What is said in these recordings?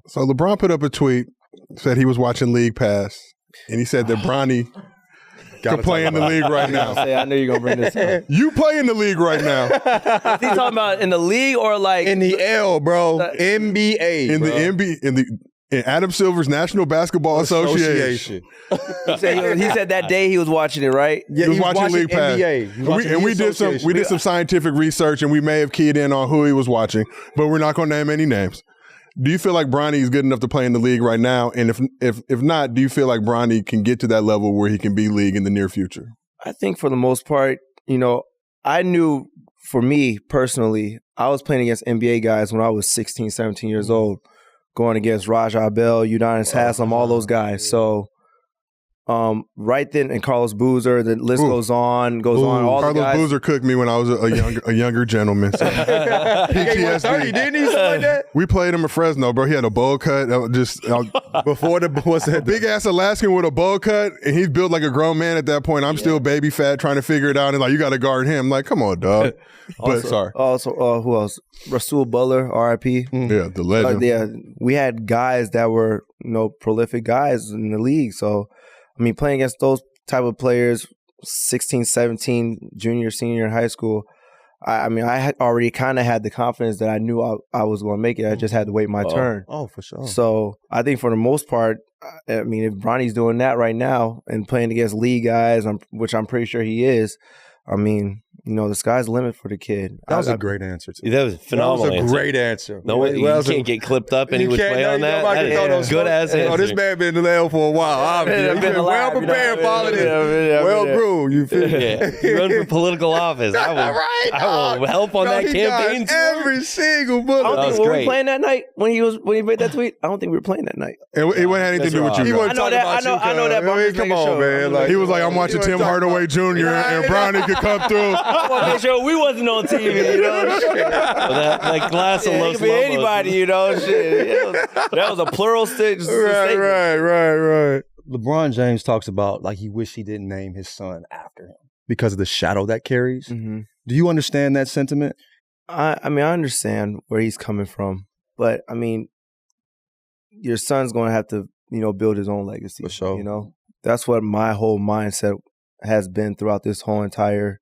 sure. So LeBron put up a tweet, said he was watching League Pass, and he said that Bronny could play in the league right now. I knew you were going to bring this up. You play in the league right now. Is he talking about in the league or like In the L, bro. NBA. In bro. the NBA, in Adam Silver's National Basketball Association. he said that day he was watching it, right? Yeah, He was watching League Pass. NBA. We did some scientific research, and we may have keyed in on who he was watching, but we're not going to name any names. Do you feel like Bronny is good enough to play in the league right now? And if not, do you feel like Bronny can get to that level where he can be league in the near future? I think for the most part, I knew for me personally, I was playing against NBA guys when I was 16, 17 years old, going against Rajah Bell, Udonis Haslem, all those guys. So right then, and Carlos Boozer, the list goes on. All Carlos the guys. Boozer cooked me when I was a younger gentleman. So. PTSD. 30, didn't he? Something like that? We played him in Fresno, bro. He had a bowl cut. Before the what's that? Big ass Alaskan with a bowl cut, and he's built like a grown man at that point. I'm still baby fat, trying to figure it out, and like you got to guard him. Like, come on, dog. But sorry. Also, who else? Rasul Butler, R.I.P. Yeah, the legend. We had guys that were prolific guys in the league. So, I mean, playing against those type of players, 16, 17, junior, senior in high school. I had already kind of had the confidence that I knew I was going to make it. I just had to wait my turn. Oh, for sure. So I think for the most part, I mean, if Bronny's doing that right now and playing against league guys, which I'm pretty sure he is, I mean, the sky's the limit for the kid. That was a great answer, too. That was a phenomenal That was a great answer. No, you can't get clipped up any which way on that. That is good ass answer. This man been in the L for a while, obviously. He's been well prepared for all of this. Well groomed, you feel me? Yeah, you run for political office. I will help on that campaign. Every single bullet. I don't think great. we were playing that night when he made that tweet. I don't think we were playing that night. It wouldn't have anything to do with you. He guys. wasn't talking about you, I know that, but I'm just come making on, sure. man. He was like, I'm watching Tim Hardaway Jr. and Bronny could come through. I want to make sure we wasn't on TV, that glass of It Los could be Lobos. anybody, shit. That was a plural statement. Right. LeBron James talks about like he wished he didn't name his son after him because of the shadow that carries. Mm-hmm. Do you understand that sentiment? I mean, I understand where he's coming from, but I mean, your son's going to have to, build his own legacy. For sure. That's what my whole mindset has been throughout this whole entire,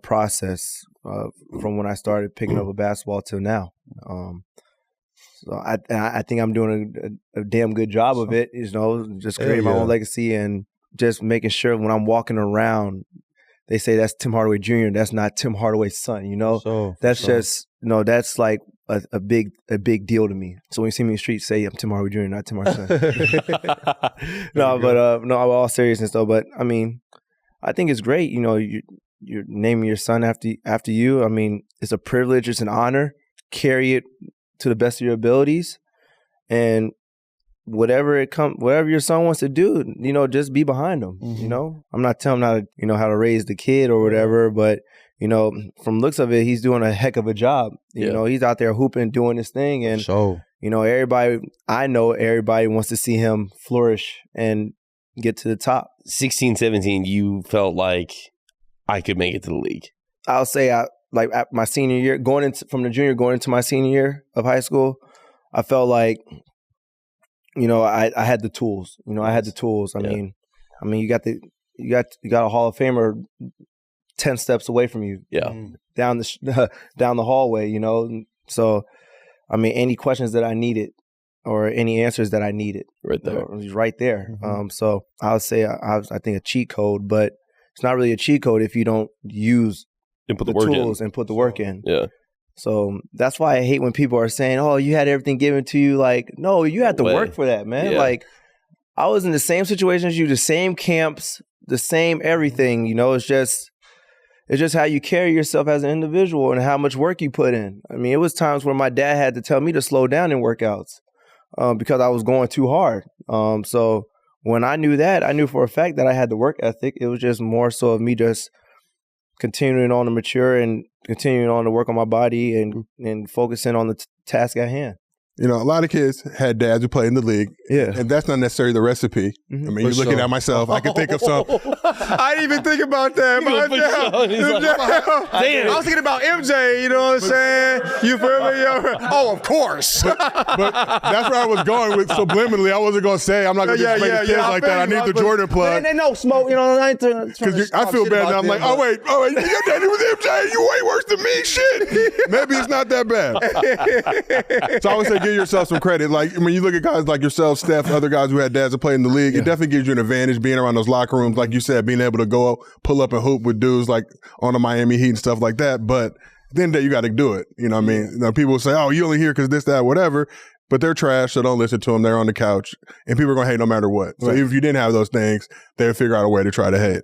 process from when I started picking up a basketball till now. So I think I'm doing a damn good job of it, just creating my own legacy and just making sure when I'm walking around, they say that's Tim Hardaway Jr. That's not Tim Hardaway's son, just, that's like a big deal to me. So when you see me in the street, say I'm Tim Hardaway Jr., not Tim Hardaway's son. No, all seriousness though. But I mean, I think it's great. You're naming your son after you. I mean, it's a privilege. It's an honor. Carry it to the best of your abilities, and whatever your son wants to do, just be behind him. Mm-hmm. I'm not telling him how to raise the kid or whatever, but from looks of it, he's doing a heck of a job. He's out there hooping, doing his thing, and everybody wants to see him flourish and get to the top. 16, 17, you felt like I could make it to the league. I'll say at my senior year, from the junior going into my senior year of high school, I felt like, I had the tools. I had the tools. I mean, you got a Hall of Famer 10 steps away from you. Yeah. Down the hallway, So, I mean, any questions that I needed or any answers that I needed, right there, it was right there. Mm-hmm. So I would say I think a cheat code, but it's not really a cheat code if you don't use and put the work tools in. and put the work in. Yeah. So that's why I hate when people are saying, "Oh, you had everything given to you." Like, no, you had to work for that, man. Yeah. Like, I was in the same situation as you, the same camps, the same everything. It's just how you carry yourself as an individual and how much work you put in. I mean, it was times where my dad had to tell me to slow down in workouts because I was going too hard. So when I knew that, I knew for a fact that I had the work ethic. It was just more so of me just continuing on to mature and continuing on to work on my body and focusing on the task at hand. You know, a lot of kids had dads who played in the league. Yeah. And that's not necessarily the recipe. I mean, you're looking at myself. I can think of some. I didn't even think about that. I was thinking about MJ, you know what I'm saying? You feel me? Oh, of course. But that's where I was going with subliminally. I wasn't going to say, I'm not going to just make kids like that. I need the Jordan plug. They know smoke, you know. I ain't trying to I feel bad now. I'm like, oh, wait, your daddy was MJ. You way worse than me. Shit. Maybe it's not that bad. So I would say give yourself some credit. Like, when you look at guys like yourself, Steph, other guys who had dads that played in the league, it definitely gives you an advantage being around those locker rooms. Like you said, being able to go pull up and hoop with dudes like on the Miami Heat and stuff like that. But at the end of the day, you got to do it. You know what I mean? You know, people will say, oh, you only here because this, that, whatever. But they're trash, so don't listen to them. They're on the couch. And people are going to hate no matter what. So even if you didn't have those things, they'll figure out a way to try to hate.